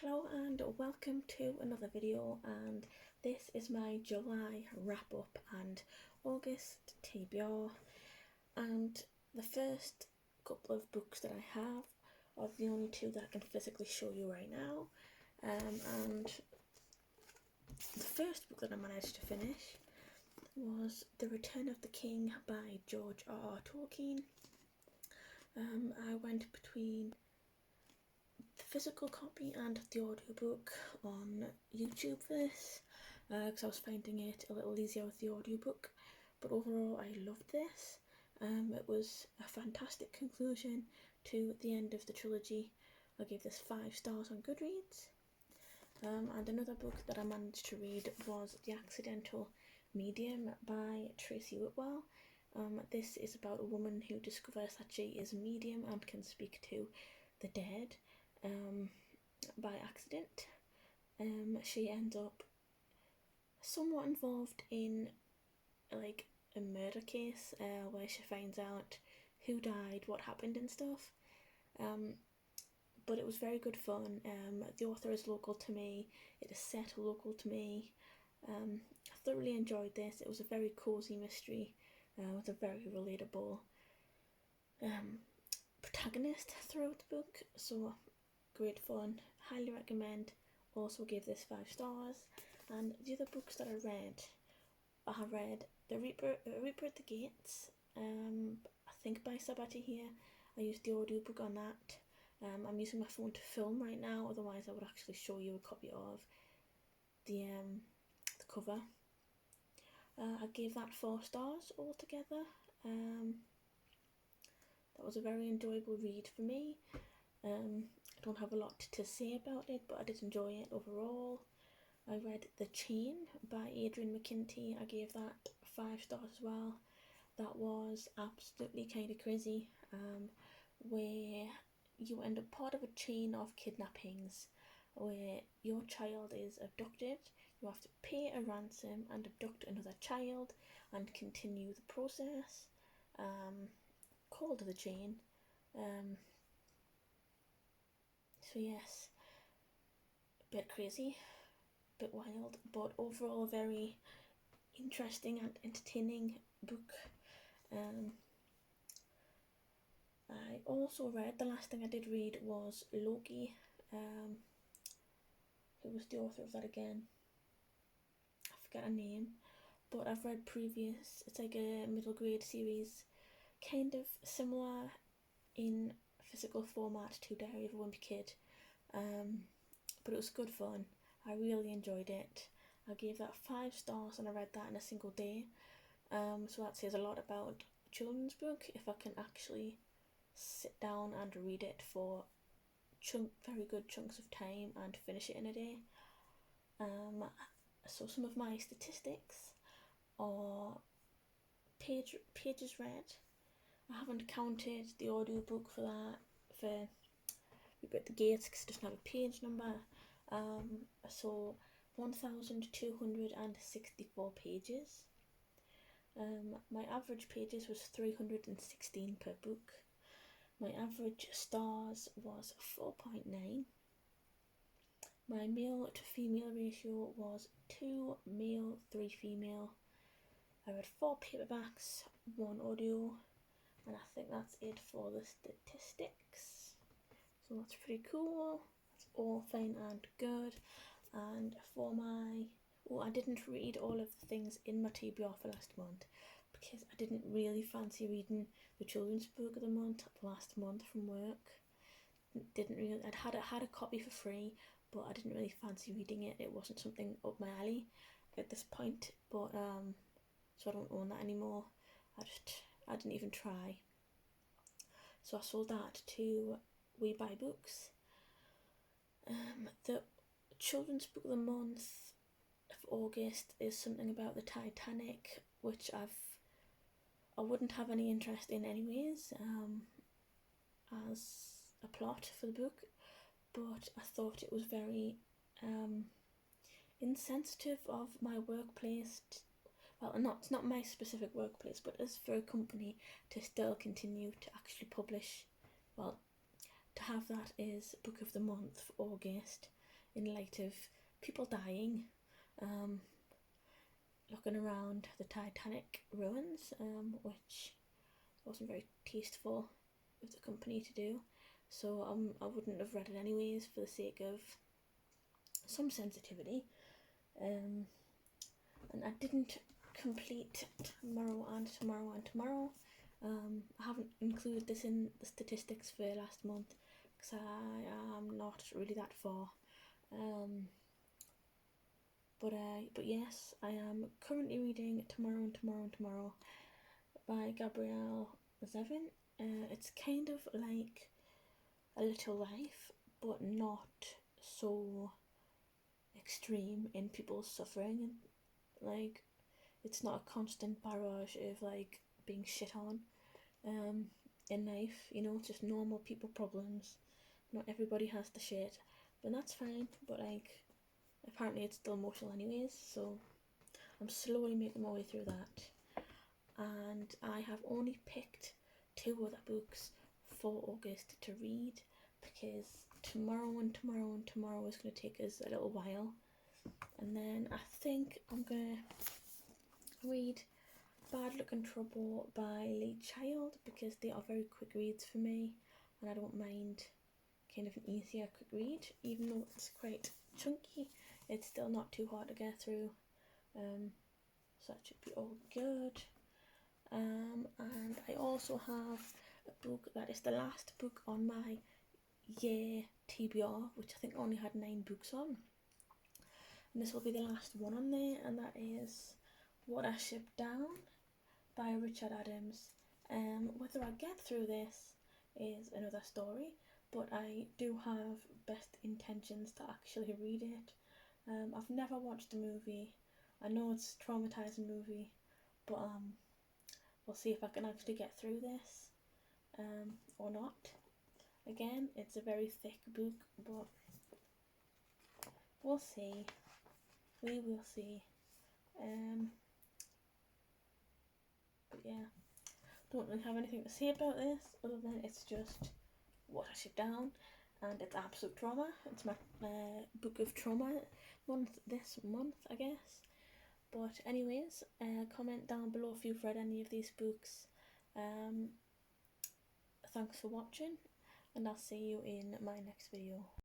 Hello and welcome to another video, and this is my July wrap up and August TBR, and the first couple of books that I have are the only two that I can physically show you right now, and the first book that I managed to finish was The Return of the King by George R.R. Tolkien. I went between the physical copy and the audiobook on YouTube for this, because I was finding it a little easier with the audiobook, but overall I loved this. It was a fantastic conclusion to the end of the trilogy. I gave this 5 stars on Goodreads. And another book that I managed to read was The Accidental Medium by Tracy Whitwell. This is about a woman who discovers that she is a medium and can speak to the dead by accident. She ends up somewhat involved in like a murder case where she finds out who died, what happened and stuff. But it was very good fun. The author is local to me, it is set local to me. I thoroughly enjoyed this. It was a very cosy mystery with a very relatable protagonist throughout the book, so great fun, highly recommend. Also gave this 5 stars. And the other books that I read The Reaper at the Gates, I think by Sabati here. I used the audiobook on that. I'm using my phone to film right now, otherwise I would actually show you a copy of the cover. I gave that 4 stars altogether. That was a very enjoyable read for me. I don't have a lot to say about it, but I did enjoy it overall. I read The Chain by Adrian McKinty. I gave that 5 stars as well. That was absolutely kind of crazy, where you end up part of a chain of kidnappings where your child is abducted. You have to pay a ransom and abduct another child and continue the process, called The Chain. So yes, a bit crazy, a bit wild, but overall a very interesting and entertaining book. I also read, the last thing I did read was Loki. Who was the author of that again? I forget her name, but I've read previous, it's like a middle grade series, kind of similar in physical format to Diary of a Wimpy Kid, but it was good fun. I really enjoyed it. I gave that 5 stars and I read that in a single day, so that says a lot about a children's book, if I can actually sit down and read it for very good chunks of time and finish it in a day. So some of my statistics are pages read. I haven't counted the audiobook for that, for Reaper at the Gates, because it doesn't have a page number. So 1,264 pages. My average pages was 316 per book. My average stars was 4.9. My male to female ratio was 2 male, 3 female. I read 4 paperbacks, 1 audio, and I think that's it for the statistics. So that's pretty cool. That's all fine and good. And for my... I didn't read all of the things in my TBR for last month because I didn't really fancy reading the children's book of the month last month from work. I'd had a copy for free, but I didn't really fancy reading it. It wasn't something up my alley at this point, but so I don't own that anymore. I didn't even try. So I sold that to We Buy Books. The children's book of the month for August is something about the Titanic, which I wouldn't have any interest in anyways, as a plot for the book, but I thought it was very insensitive of my workplace it's not my specific workplace, but as for a company to still continue to actually publish, to have that as book of the month for August, in light of people dying, looking around the Titanic ruins, which wasn't very tasteful of the company to do. So I wouldn't have read it anyways for the sake of some sensitivity. And I didn't complete Tomorrow and Tomorrow and Tomorrow. I haven't included this in the statistics for last month because I am not really that far. But yes, I am currently reading Tomorrow and Tomorrow and Tomorrow by Gabrielle Zevin. It's kind of like A Little Life, but not so extreme in people's suffering. Like, it's not a constant barrage of like being shit on in life, you know, it's just normal people problems. Not everybody has the shit, but that's fine. But like, apparently it's still emotional anyways, so I'm slowly making my way through that. And I have only picked 2 other books for August to read because Tomorrow and Tomorrow and Tomorrow is going to take us a little while. And then I think I'm going to read Bad Luck and Trouble by Lee Child because they are very quick reads for me and I don't mind kind of an easier quick read. Even though it's quite chunky, it's still not too hard to get through. So that should be all good. And I also have a book that is the last book on my year TBR, which I think only had 9 books on. And this will be the last one on there, and that is What I Shipped Down by Richard Adams. Whether I get through this is another story, but I do have best intentions to actually read it. I've never watched the movie. I know it's a traumatizing movie, but we'll see if I can actually get through this or not. Again, it's a very thick book, but we'll see. We will see. But yeah, don't really have anything to say about this other than it's just What I Shipped Down, and it's absolute trauma. It's my book of trauma month this month, I guess. But anyways, comment down below if you've read any of these books. Thanks for watching, and I'll see you in my next video.